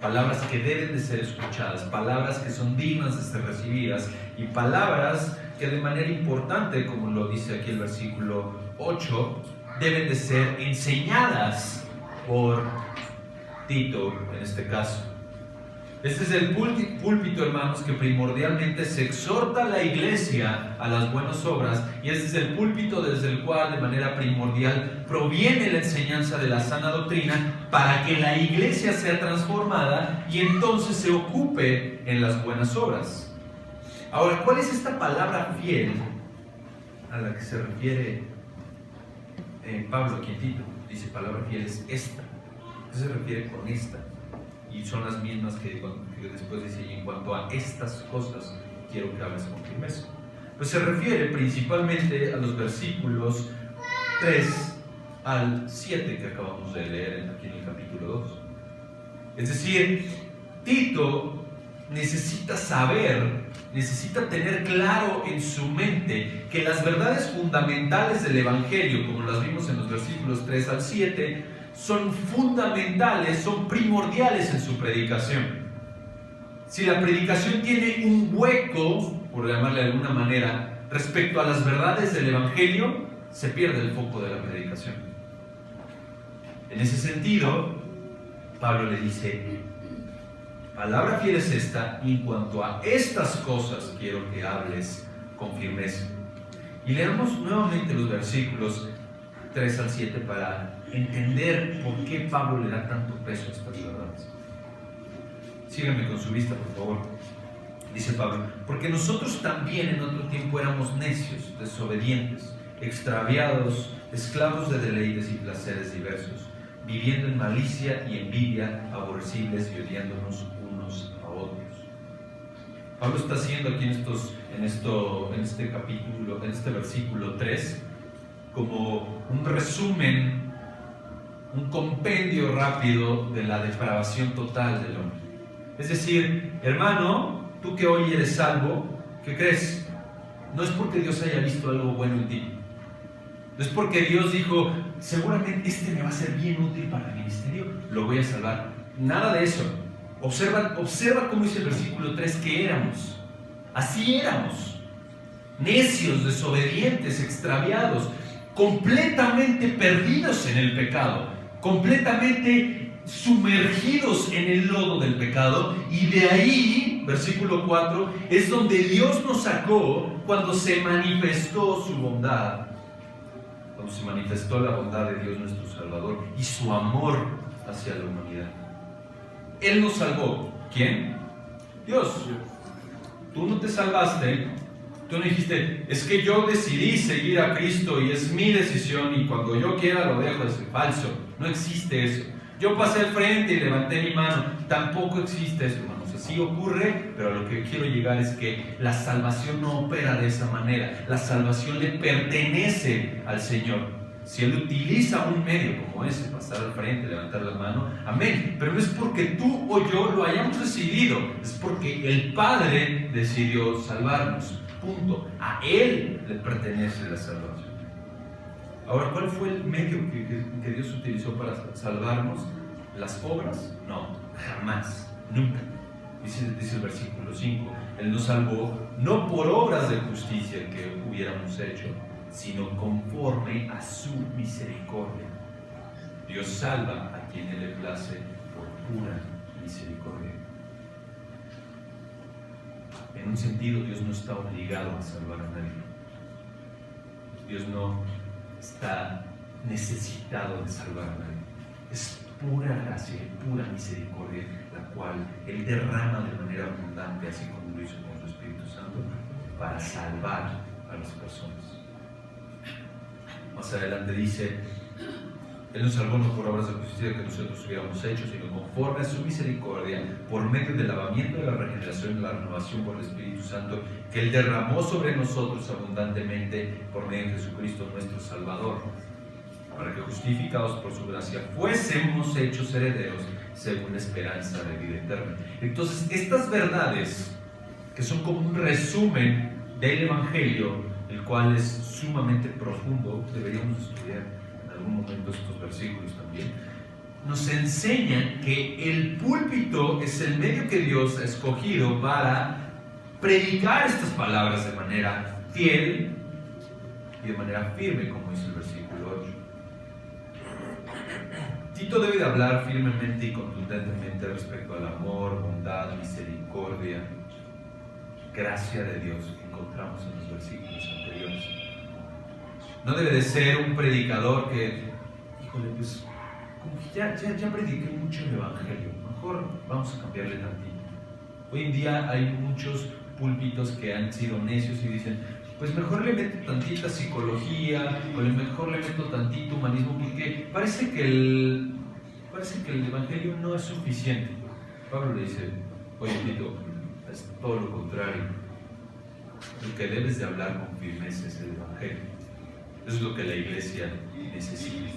Palabras que deben de ser escuchadas, palabras que son dignas de ser recibidas, y palabras que de manera importante, como lo dice aquí el versículo 8, deben de ser enseñadas por Tito en este caso. Este es el púlpito, hermanos, que primordialmente se exhorta a la iglesia a las buenas obras, y este es el púlpito desde el cual de manera primordial proviene la enseñanza de la sana doctrina para que la iglesia sea transformada y entonces se ocupe en las buenas obras. Ahora, ¿cuál es esta palabra fiel a la que se refiere Pablo aquí en Tito? Dice, palabra fiel es esta. ¿Qué se refiere con esta? Y son las mismas que después dice, y en cuanto a estas cosas quiero que hables con firmeza. Pues se refiere principalmente a los versículos 3 al 7 que acabamos de leer aquí en el capítulo 2. Es decir, Tito necesita saber, necesita tener claro en su mente que las verdades fundamentales del Evangelio, como las vimos en los versículos 3 al 7, son fundamentales, son primordiales en su predicación. Si la predicación tiene un hueco, por llamarle de alguna manera, respecto a las verdades del Evangelio, se pierde el foco de la predicación. En ese sentido, Pablo le dice, palabra fiel es esta, y en cuanto a estas cosas quiero que hables con firmeza. Y leamos nuevamente los versículos 3 al 7 para entender por qué Pablo le da tanto peso a estas verdades. Síganme con su vista, por favor. Dice Pablo, porque nosotros también en otro tiempo éramos necios, desobedientes, extraviados, esclavos de deleites y placeres diversos, viviendo en malicia y envidia, aborrecibles y odiándonos unos a otros. Pablo está haciendo aquí en este capítulo, en este versículo 3, como un resumen, un compendio rápido de la depravación total del hombre. Es decir, hermano, tú que hoy eres salvo, ¿qué crees? No es porque Dios haya visto algo bueno en ti. No es porque Dios dijo, seguramente este me va a ser bien útil para el ministerio, lo voy a salvar. Nada de eso. Observa cómo dice el versículo 3 que éramos. Así éramos. Necios, desobedientes, extraviados, completamente perdidos en el pecado, completamente sumergidos en el lodo del pecado, y de ahí, versículo 4, es donde Dios nos sacó cuando se manifestó su bondad, cuando se manifestó la bondad de Dios nuestro Salvador y su amor hacia la humanidad. Él nos salvó. ¿Quién? Dios. Tú no te salvaste. Tú no dijiste, es que yo decidí seguir a Cristo y es mi decisión y cuando yo quiera lo dejo. Es falso. No existe eso. Yo pasé al frente y levanté mi mano. Tampoco existe eso, hermanos. Así ocurre, pero a lo que quiero llegar es que la salvación no opera de esa manera. La salvación le pertenece al Señor. Si Él utiliza un medio como ese, pasar al frente, levantar la mano, amén. Pero no es porque tú o yo lo hayamos decidido, es porque el Padre decidió salvarnos. Punto. A Él le pertenece la salvación. Ahora, ¿cuál fue el medio que Dios utilizó para salvarnos? ¿Las obras? No, jamás, nunca. Dice el versículo 5, Él nos salvó no por obras de justicia que hubiéramos hecho, sino conforme a su misericordia. Dios salva a quien Él le place por pura misericordia. En un sentido, Dios no está obligado a salvar a nadie. Dios no está necesitado de salvar a nadie. Es pura gracia y pura misericordia la cual Él derrama de manera abundante, así como lo hizo con su Espíritu Santo, para salvar a las personas. Más adelante dice, Él nos salvó no por obras de justicia que nosotros hubiéramos hecho, sino conforme a su misericordia, por medio del lavamiento de la regeneración y la renovación por el Espíritu Santo, que Él derramó sobre nosotros abundantemente por medio de Jesucristo nuestro Salvador, para que justificados por su gracia fuésemos hechos herederos según la esperanza de vida eterna. Entonces, estas verdades, que son como un resumen del Evangelio, el cual es sumamente profundo, deberíamos estudiar en algún momento estos versículos también, nos enseñan que el púlpito es el medio que Dios ha escogido para predicar estas palabras de manera fiel y de manera firme, como dice el versículo 8. Tito debe de hablar firmemente y contundentemente respecto al amor, bondad, misericordia, gracia de Dios que encontramos en los versículos anteriores. No debe de ser un predicador que, híjole, pues como que ya prediqué mucho el Evangelio, mejor vamos a cambiarle tantito. Hoy en día hay muchos púlpitos que han sido necios y dicen, pues mejor le meto tantita psicología, o mejor le meto tantito humanismo, porque parece que el Evangelio no es suficiente. Pablo le dice, oye Tito, es todo lo contrario. Lo que debes de hablar con firmeza es el Evangelio. Eso es lo que la iglesia necesita.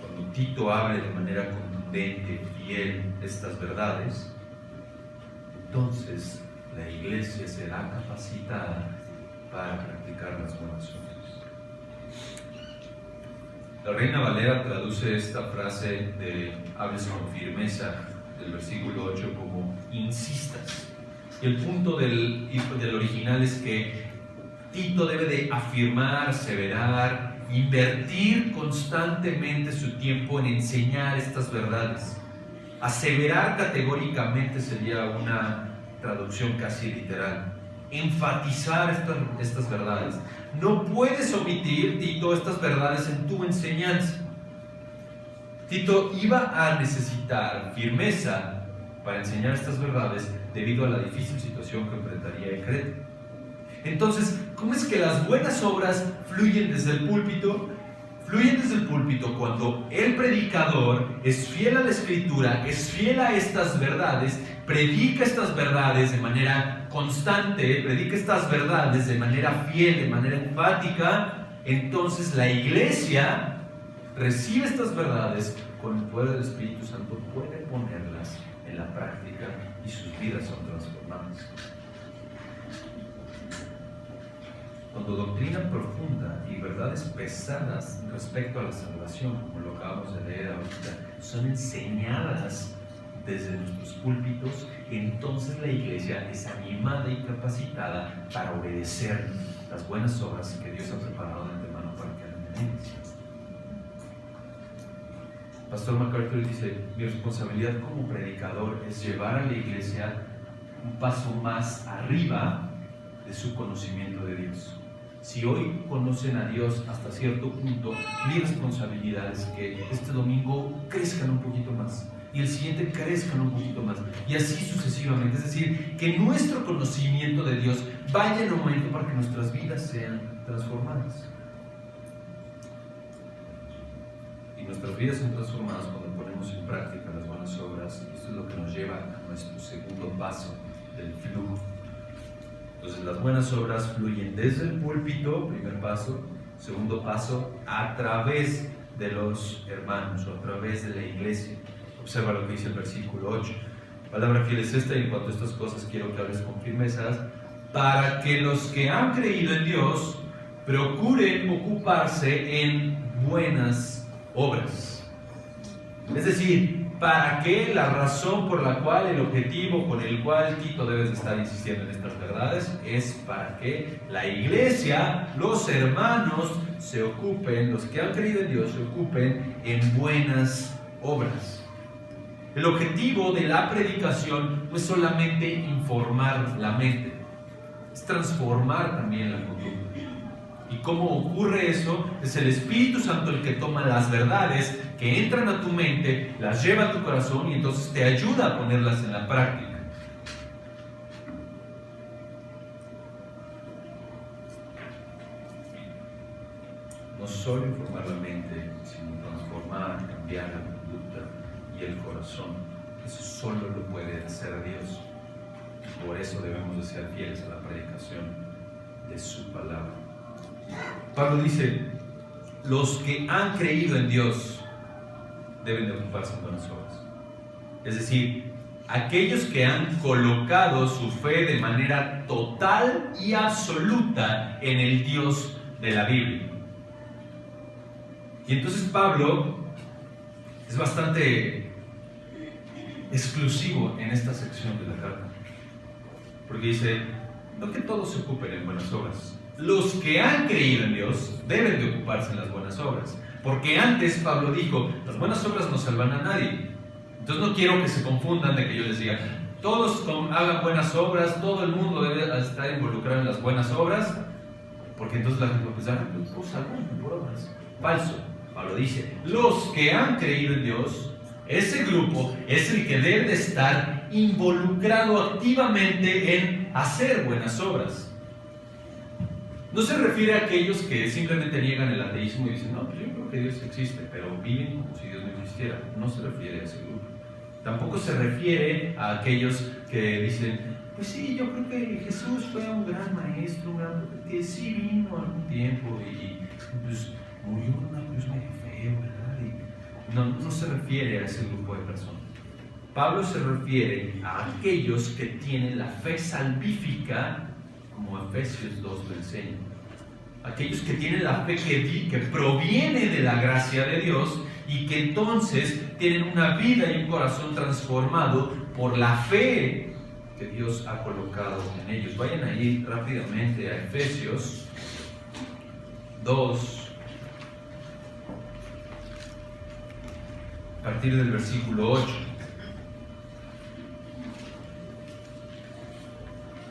Cuando Tito hable de manera contundente, fiel, estas verdades, entonces la iglesia será capacitada para practicar las buenas obras. La Reina Valera traduce esta frase de hables con firmeza del versículo 8 como insistas. Y el punto del original es que Tito debe de afirmar, aseverar, invertir constantemente su tiempo en enseñar estas verdades. Aseverar categóricamente sería una traducción casi literal. Enfatizar estas verdades. No puedes omitir, Tito, estas verdades en tu enseñanza. Tito iba a necesitar firmeza para enseñar estas verdades debido a la difícil situación que enfrentaría en Creta. Entonces, ¿cómo es que las buenas obras fluyen desde el púlpito? Fluyen desde el púlpito cuando el predicador es fiel a la Escritura, es fiel a estas verdades, predica estas verdades de manera constante, predica estas verdades de manera fiel, de manera enfática. Entonces la iglesia recibe estas verdades con el poder del Espíritu Santo, puede ponerlas en la práctica y sus vidas son transformadas. Cuando doctrina profunda y verdades pesadas respecto a la salvación, como lo acabamos de leer ahorita, son enseñadas desde nuestros púlpitos, entonces la iglesia es animada y capacitada para obedecer las buenas obras que Dios ha preparado de antemano para que hagan en ellas. Pastor MacArthur dice, mi responsabilidad como predicador es llevar a la iglesia un paso más arriba de su conocimiento de Dios. Si hoy conocen a Dios hasta cierto punto, mi responsabilidad es que este domingo crezcan un poquito más y el siguiente crezcan un poquito más y así sucesivamente. Es decir, que nuestro conocimiento de Dios vaya en aumento para que nuestras vidas sean transformadas. Y nuestras vidas son transformadas cuando ponemos en práctica las buenas obras. Esto es lo que nos lleva a nuestro segundo paso del flujo. Entonces las buenas obras fluyen desde el púlpito, primer paso. Segundo paso, a través de los hermanos o a través de la iglesia. Observa lo que dice el versículo 8. Palabra fiel es esta, y en cuanto a estas cosas quiero que hables con firmezas, para que los que han creído en Dios procuren ocuparse en buenas obras. Es decir, para que la razón por la cual, el objetivo con el cual Tito debes de estar insistiendo en estas verdades es para que la iglesia, los hermanos se ocupen, los que han creído en Dios se ocupen en buenas obras. El objetivo de la predicación no es solamente informar la mente, es transformar también la conducta. ¿Y cómo ocurre eso? Es el Espíritu Santo el que toma las verdades que entran a tu mente, las lleva a tu corazón y entonces te ayuda a ponerlas en la práctica. No solo informar la mente, sino transformar, cambiar la conducta y el corazón. Eso solo lo puede hacer Dios. Por eso debemos de ser fieles a la predicación de su palabra. Pablo dice, los que han creído en Dios deben de ocuparse en buenas obras. Es decir, aquellos que han colocado su fe de manera total y absoluta en el Dios de la Biblia. Y entonces Pablo es bastante exclusivo en esta sección de la carta, porque dice, no que todos se ocupen en buenas obras, los que han creído en Dios deben de ocuparse en las buenas obras. Porque antes Pablo dijo, las buenas obras no salvan a nadie. Entonces no quiero que se confundan de que yo les diga, todos hagan buenas obras, todo el mundo debe estar involucrado en las buenas obras, porque entonces la gente va a pensar, pues salvan por obras. Falso. Pablo dice, los que han creído en Dios, ese grupo es el que debe de estar involucrado activamente en hacer buenas obras. No se refiere a aquellos que simplemente niegan el ateísmo y dicen, no, pues yo creo que Dios existe, pero viven como si Dios no existiera. No se refiere a ese grupo. Tampoco se refiere a aquellos que dicen, pues sí, yo creo que Jesús fue un gran maestro, que sí vino algún tiempo y pues murió en una cruz medio feo, ¿verdad? Y no se refiere a ese grupo de personas. Pablo se refiere a aquellos que tienen la fe salvífica, como Efesios 2 lo enseña. Aquellos que tienen la fe que proviene de la gracia de Dios y que entonces tienen una vida y un corazón transformado por la fe que Dios ha colocado en ellos. Vayan a ir rápidamente a Efesios 2, a partir del versículo 8.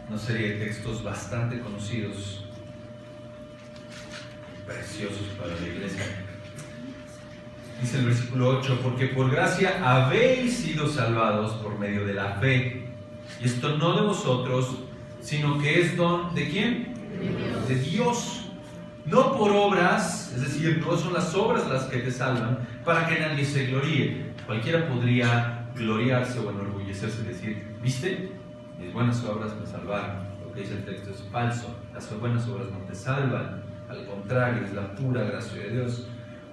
Una serie de textos bastante conocidos, preciosos para la iglesia. Dice el versículo 8, porque por gracia habéis sido salvados por medio de la fe. Y esto no de vosotros, sino que es don ¿de quién? De Dios. No por obras, es decir, no son las obras las que te salvan, para que nadie se gloríe. Cualquiera podría gloriarse o enorgullecerse y decir, ¿viste? Mis buenas obras me salvaron. Lo que dice el texto es falso. Las buenas obras no te salvan. Al contrario, es la pura gracia de Dios.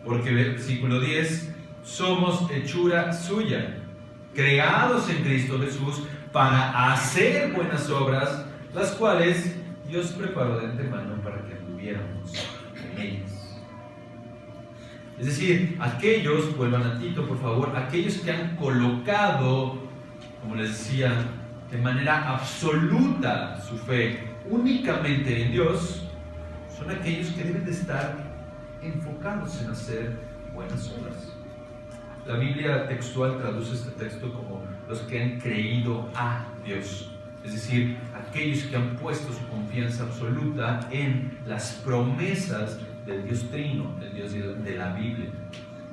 Porque versículo 10, somos hechura suya, creados en Cristo Jesús para hacer buenas obras, las cuales Dios preparó de antemano para que anduviéramos en ellas. Es decir, aquellos, vuelvan a Tito por favor, aquellos que han colocado, como les decía, de manera absoluta su fe únicamente en Dios, son aquellos que deben de estar enfocados en hacer buenas obras. La Biblia textual traduce este texto como los que han creído a Dios, es decir, aquellos que han puesto su confianza absoluta en las promesas del Dios Trino, del Dios de la Biblia.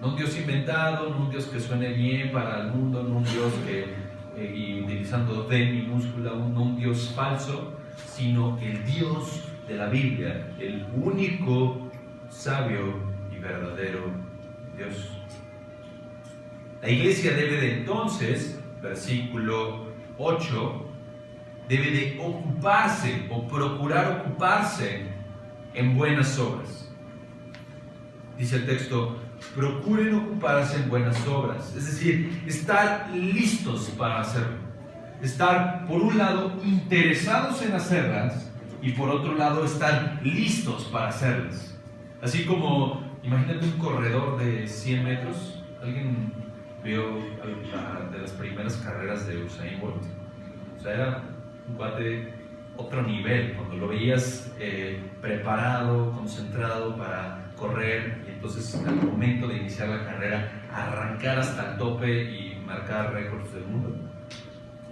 No un Dios inventado, no un Dios que suene bien para el mundo, no un Dios que, y utilizando D minúscula, no un Dios falso, sino el Dios de la Biblia, el único sabio y verdadero Dios. La iglesia debe de entonces, versículo 8, debe de ocuparse o procurar ocuparse en buenas obras. Dice el texto, procuren ocuparse en buenas obras, es decir, estar listos para hacerlo. Estar, por un lado, interesados en hacerlas y por otro lado, estar listos para hacerlas. Así como, imagínate un corredor de 100 metros. ¿Alguien vio de las primeras carreras de Usain Bolt? O sea, era un cuate otro nivel, cuando lo veías preparado, concentrado para correr, y entonces al momento de iniciar la carrera, arrancar hasta el tope y marcar récords del mundo.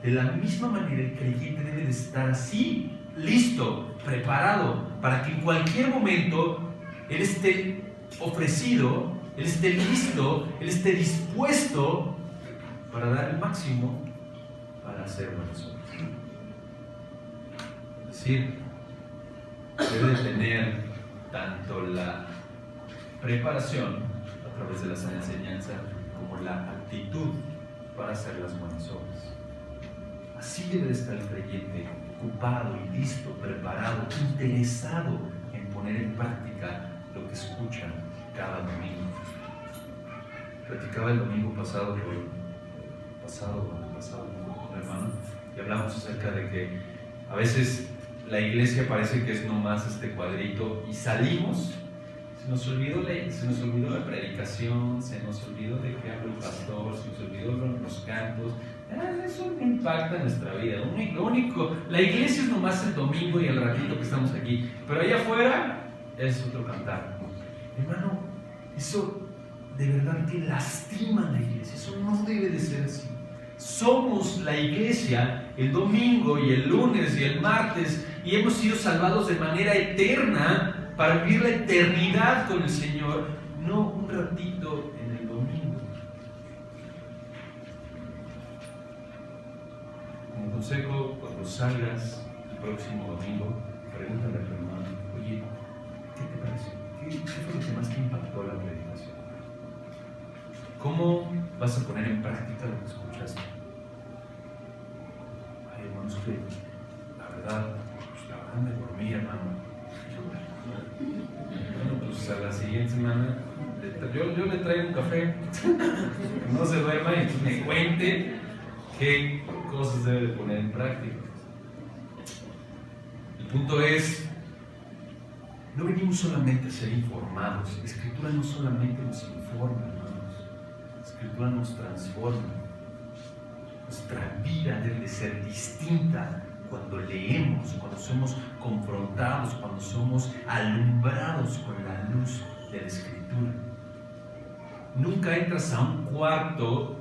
De la misma manera, el creyente debe de estar así, listo, preparado, para que en cualquier momento él esté ofrecido, él esté listo, él esté dispuesto para dar el máximo para hacer buenas obras. Es decir, debe de tener tanto la preparación a través de la sana enseñanza como la actitud para hacer las buenas obras. Así debe de estar el creyente, ocupado y listo, preparado, interesado en poner en práctica lo que escuchan cada domingo. Platicaba el domingo pasado con un hermano y hablamos acerca de que a veces la iglesia parece que es nomás este cuadrito y salimos, se nos olvidó la predicación, se nos olvidó de qué habla el pastor, se nos olvidó los cantos, Eso no impacta nuestra vida. Lo único, la iglesia es nomás el domingo y el ratito que estamos aquí, pero allá afuera es otro cantar. Hermano, eso de verdad que lastima a la iglesia. Eso no debe de ser así. Somos la iglesia el domingo y el lunes y el martes y hemos sido salvados de manera eterna para vivir la eternidad con el Señor, no un ratito en el domingo. Como consejo, cuando salgas el próximo domingo, pregúntale a tu hermano: oye, ¿qué te parece? ¿Qué fue lo que más te impactó la predicación? ¿Cómo vas a poner en práctica lo que escuchaste? Ay, hermanos, que la verdad me dormí, hermano. Bueno, pues a la siguiente semana yo le traigo un café, que no se duerma y entonces me cuente qué cosas debe de poner en práctica. El punto es, no venimos solamente a ser informados. La Escritura no solamente nos informa, hermanos. La Escritura nos transforma. Nuestra vida debe de ser distinta cuando leemos, cuando somos confrontados, cuando somos alumbrados con la luz de la Escritura. Nunca entras a un cuarto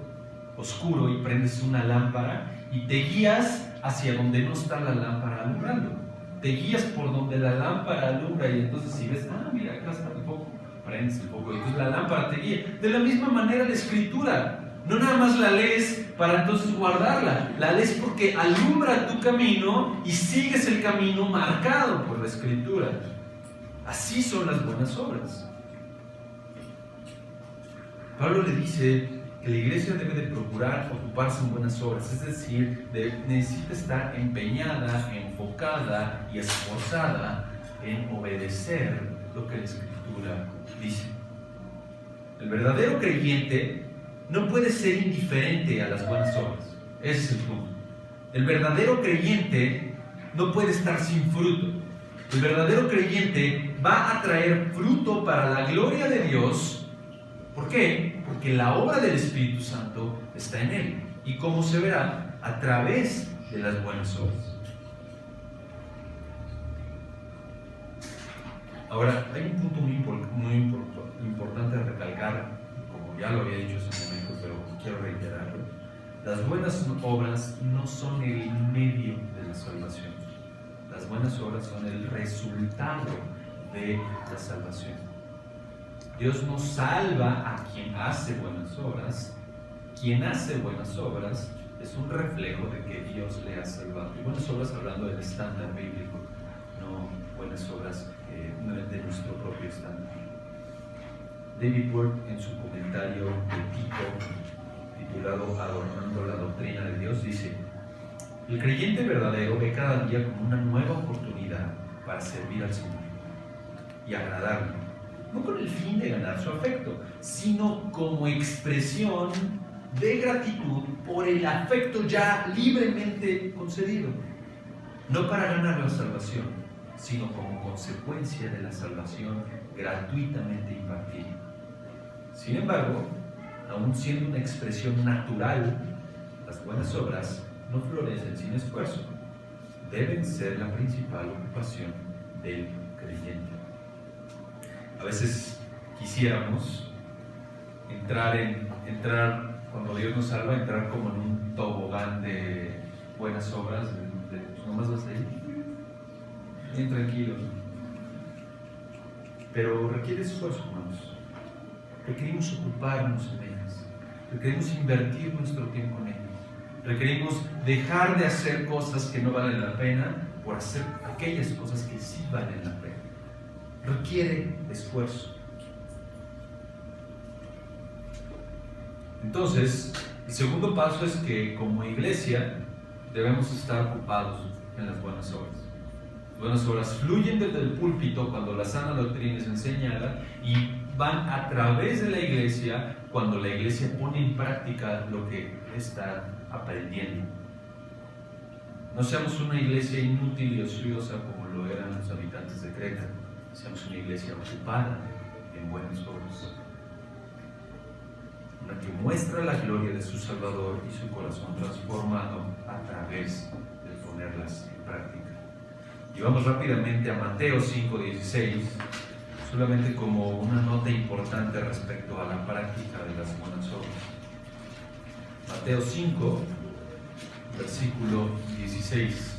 oscuro y prendes una lámpara y te guías hacia donde no está la lámpara alumbrando. Te guías por donde la lámpara alumbra y entonces si ves, mira, acá está el foco, prendes el foco y entonces la lámpara te guía. De la misma manera la Escritura. No nada más la lees para entonces guardarla, la lees porque alumbra tu camino y sigues el camino marcado por la Escritura. Así son las buenas obras. Pablo le dice que la iglesia debe de procurar ocuparse en buenas obras, es decir, necesita estar empeñada, enfocada y esforzada en obedecer lo que la Escritura dice. El verdadero creyente no puede ser indiferente a las buenas obras. Ese es el punto. El verdadero creyente no puede estar sin fruto. El verdadero creyente va a traer fruto para la gloria de Dios. ¿Por qué? Porque la obra del Espíritu Santo está en él. ¿Y cómo se verá? A través de las buenas obras. Ahora, hay un punto muy importante a recalcar. Ya lo había dicho hace un momento, pero quiero reiterarlo. Las buenas obras no son el medio de la salvación. Las buenas obras son el resultado de la salvación. Dios no salva a quien hace buenas obras. Quien hace buenas obras es un reflejo de que Dios le ha salvado. Y buenas obras hablando del estándar bíblico, no buenas obras de nuestro propio estándar. David Ward, en su comentario de Tito, titulado Adornando la doctrina de Dios, dice: el creyente verdadero ve cada día como una nueva oportunidad para servir al Señor y agradarle, no con el fin de ganar su afecto, sino como expresión de gratitud por el afecto ya libremente concedido, no para ganar la salvación, sino como consecuencia de la salvación gratuitamente impartida. Sin embargo, aun siendo una expresión natural, las buenas obras no florecen sin esfuerzo. Deben ser la principal ocupación del creyente. A veces quisiéramos entrar cuando Dios nos salva, entrar como en un tobogán de buenas obras, pues nomás vas ahí, bien tranquilo. Pero requiere esfuerzo, hermanos. Requerimos ocuparnos en ellas, requerimos invertir nuestro tiempo en ellas, requerimos dejar de hacer cosas que no valen la pena por hacer aquellas cosas que sí valen la pena. Requiere esfuerzo. Entonces, el segundo paso es que como iglesia debemos estar ocupados en las buenas obras. Las buenas obras fluyen desde el púlpito cuando la sana doctrina es enseñada y van a través de la iglesia cuando la iglesia pone en práctica lo que está aprendiendo. No seamos una iglesia inútil y ociosa como lo eran los habitantes de Creta. Seamos una iglesia ocupada en buenas obras. una que muestra la gloria de su Salvador y su corazón transformado a través de ponerlas en práctica. Y vamos rápidamente a Mateo 5:16, solamente como una nota importante respecto a la práctica de las buenas obras. Mateo 5, versículo 16.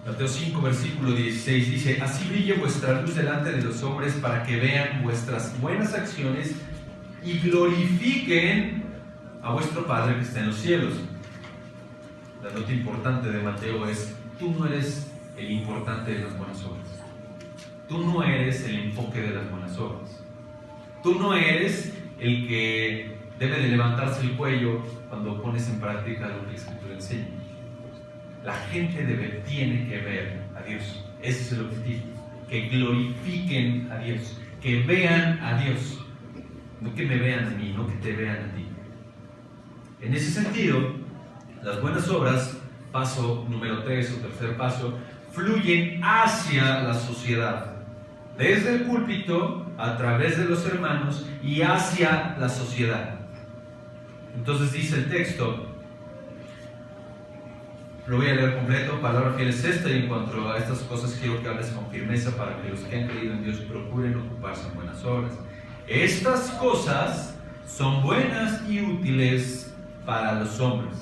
Mateo 5, versículo 16 dice: así brille vuestra luz delante de los hombres para que vean vuestras buenas acciones y glorifiquen a vuestro Padre que está en los cielos. La nota importante de Mateo es: tú no eres el importante de las buenas obras. Tú no eres el enfoque de las buenas obras. Tú no eres el que debe de levantarse el cuello cuando pones en práctica lo que la Escritura enseña. La gente tiene que ver a Dios. Ese es el objetivo. Que glorifiquen a Dios. Que vean a Dios. No que me vean a mí, no que te vean a ti. En ese sentido, las buenas obras, paso número 3 o tercer paso, fluyen hacia la sociedad. Desde el púlpito, a través de los hermanos y hacia la sociedad. Entonces dice el texto, lo voy a leer completo: palabra fiel es esta, y en cuanto a estas cosas quiero que hables con firmeza para que los que han creído en Dios procuren ocuparse en buenas obras. Estas cosas son buenas y útiles para los hombres.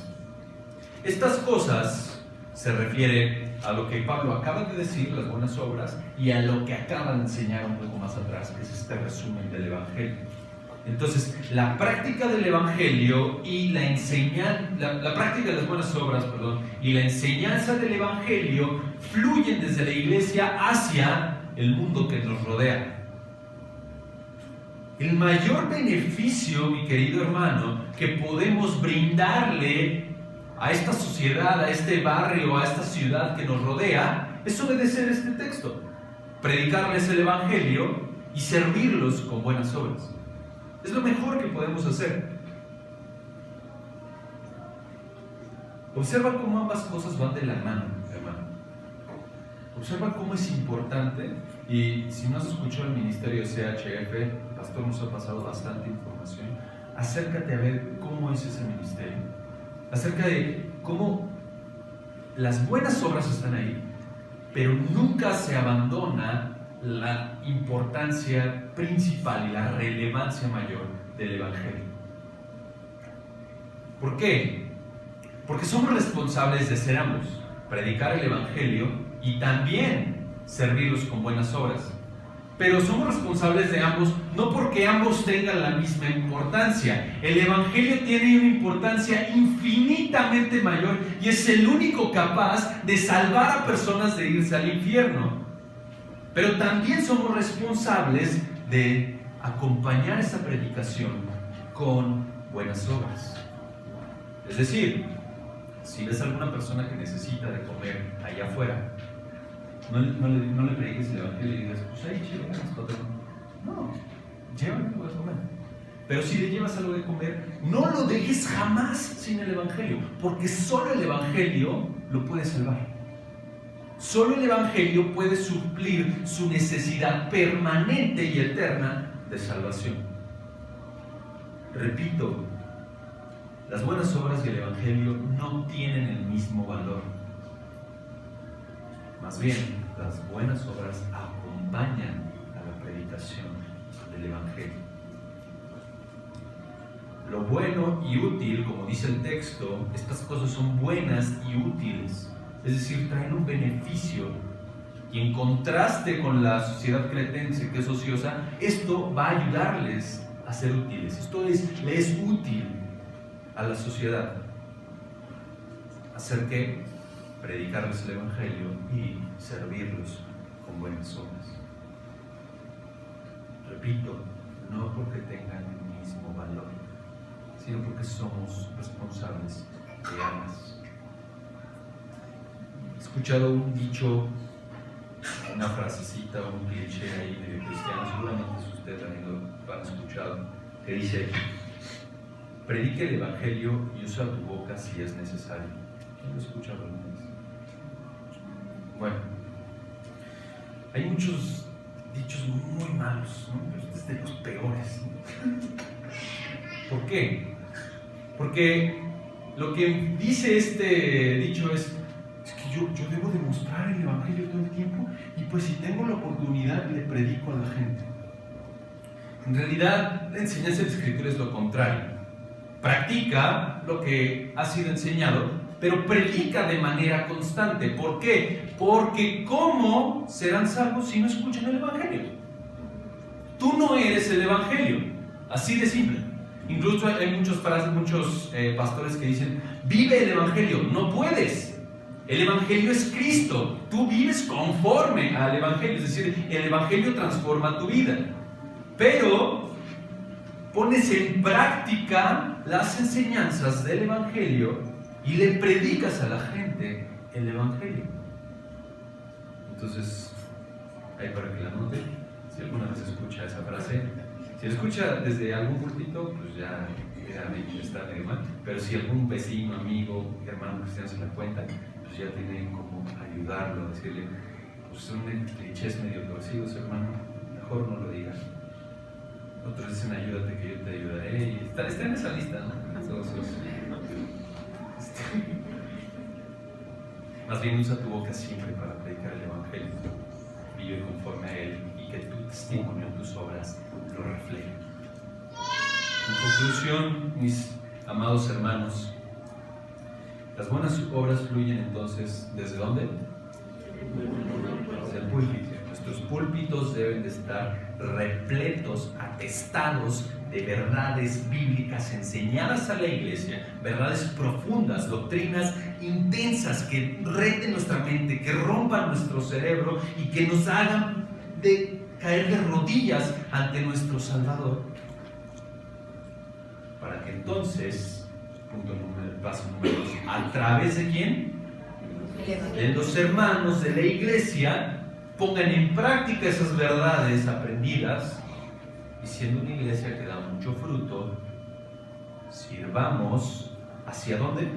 Estas cosas se refiere a lo que Pablo acaba de decir, las buenas obras, y a lo que acaba de enseñar un poco más atrás, que es este resumen del Evangelio. Entonces, la práctica del Evangelio y la práctica de las buenas obras, y la enseñanza del Evangelio fluyen desde la iglesia hacia el mundo que nos rodea. El mayor beneficio, mi querido hermano, que podemos brindarle a esta sociedad, a este barrio, a esta ciudad que nos rodea, es obedecer este texto, predicarles el Evangelio y servirlos con buenas obras. Es lo mejor que podemos hacer. Observa cómo ambas cosas van de la mano, hermano. Observa cómo es importante, y si no has escuchado el ministerio CHF, el pastor nos ha pasado bastante información. Acércate a ver cómo es ese ministerio, acerca de cómo las buenas obras están ahí, pero nunca se abandona la importancia principal y la relevancia mayor del Evangelio. ¿Por qué? Porque somos responsables de ser ambos, predicar el Evangelio y también servirlos con buenas obras. Pero somos responsables de ambos no porque ambos tengan la misma importancia. El Evangelio tiene una importancia infinitamente mayor y es el único capaz de salvar a personas de irse al infierno. Pero también somos responsables de acompañar esa predicación con buenas obras. Es decir, si ves a alguna persona que necesita de comer allá afuera, no le prediques el Evangelio y digas, pues ahí chido, no, llévale algo de comer. Pero si le llevas algo de comer, no lo dejes jamás sin el Evangelio, porque solo el Evangelio lo puede salvar. Solo el Evangelio puede suplir su necesidad permanente y eterna de salvación. Repito, las buenas obras y el Evangelio no tienen el mismo valor. Más bien, las buenas obras acompañan a la predicación del Evangelio. Lo bueno y útil, como dice el texto, estas cosas son buenas y útiles. Es decir, traen un beneficio. Y en contraste con la sociedad cretense, que es ociosa, esto va a ayudarles a ser útiles. Esto le es útil a la sociedad. ¿Hacer qué? Predicarles el Evangelio y servirlos con buenas obras. Repito, no porque tengan el mismo valor, sino porque somos responsables de ambas. He escuchado un dicho, una frasecita, un cliché ahí de cristiano, seguramente si ustedes lo han escuchado, que dice: predique el Evangelio y usa tu boca si es necesario. ¿Quién lo ha escuchado alguna vez? Bueno, hay muchos dichos muy malos, ¿no? Pero este es de los peores, ¿no? ¿Por qué? Porque lo que dice este dicho es que yo debo demostrar el Evangelio todo el tiempo, y pues si tengo la oportunidad le predico a la gente. En realidad, la enseñanza de la Escritura es lo contrario. Practica lo que ha sido enseñado, pero predica de manera constante. ¿Por qué? Porque ¿cómo serán salvos si no escuchan el Evangelio? Tú no eres el Evangelio, así de simple. Incluso hay muchos pastores que dicen, vive el Evangelio. No puedes. El Evangelio es Cristo. Tú vives conforme al Evangelio. Es decir, el Evangelio transforma tu vida. Pero pones en práctica las enseñanzas del Evangelio y le predicas a la gente el Evangelio. Entonces, ahí para que la note, si alguna vez escucha esa frase, si la escucha desde algún púlpito, pues ya está medio mal, pero si algún vecino, amigo, hermano cristiano se la cuenta, pues ya tiene como ayudarlo, decirle, pues son clichés medio torcidos, hermano, mejor no lo digas. Otros dicen, ayúdate que yo te ayudaré, y está en esa lista, ¿no? Más bien usa tu boca siempre para predicar el Evangelio, vive conforme a él y que tu testimonio, tus obras lo reflejen. En conclusión, mis amados hermanos, las buenas obras fluyen entonces ¿desde dónde? Desde el púlpito. Nuestros púlpitos deben de estar repletos, atestados de verdades bíblicas enseñadas a la iglesia, verdades profundas, doctrinas intensas que reten nuestra mente, que rompan nuestro cerebro y que nos hagan caer de rodillas ante nuestro Salvador, para que entonces, paso número 2, ¿a través de quién? De los hermanos de la iglesia pongan en práctica esas verdades aprendidas, y siendo una iglesia que da mucho fruto, sirvamos ¿hacia dónde?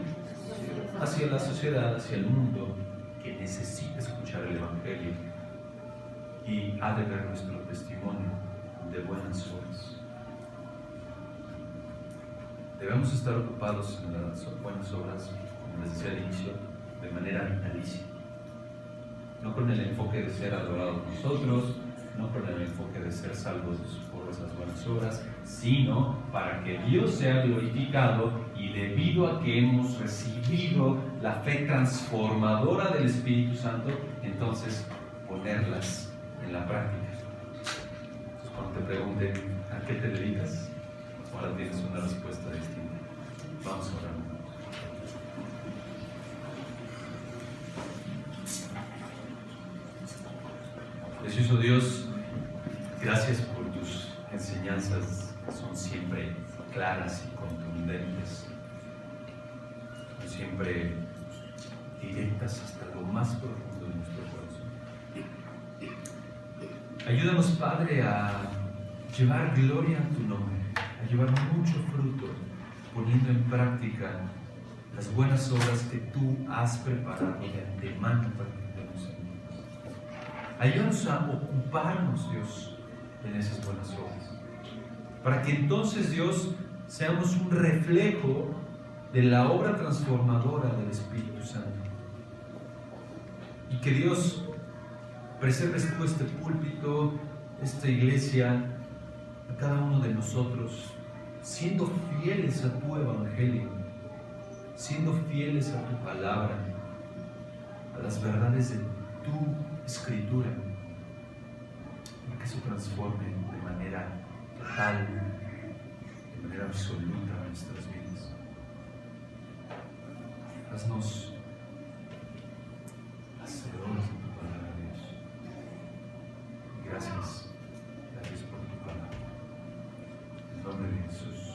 Hacia la sociedad, hacia el mundo que necesita escuchar el Evangelio y ha de ver nuestro testimonio de buenas obras. Debemos estar ocupados en las buenas obras, como les decía al inicio, de manera vitalicia. No con el enfoque de ser adorados nosotros, no con el enfoque de ser salvos por esas buenas obras, sino para que Dios sea glorificado y debido a que hemos recibido la fe transformadora del Espíritu Santo, entonces ponerlas en la práctica. Entonces, cuando te pregunten ¿a qué te dedicas?, ahora tienes una respuesta distinta. Vamos a orar. Precioso Dios, gracias por tus enseñanzas, que son siempre claras y contundentes, son siempre directas hasta lo más profundo de nuestro corazón. Ayúdanos, Padre, a llevar gloria a tu nombre, a llevar mucho fruto, poniendo en práctica las buenas obras que tú has preparado de antemano para que demos en ellas. Ayúdanos a ocuparnos, Dios, en esas buenas obras, para que entonces, Dios, seamos un reflejo de la obra transformadora del Espíritu Santo. Y que Dios preserves tú este púlpito, esta iglesia, a cada uno de nosotros, siendo fieles a tu Evangelio, siendo fieles a tu palabra, a las verdades de tu Escritura, para que eso transforme de manera total, de manera absoluta nuestras vidas. Haznos hacedores de tu palabra, Dios. Gracias por tu palabra. En nombre de Jesús.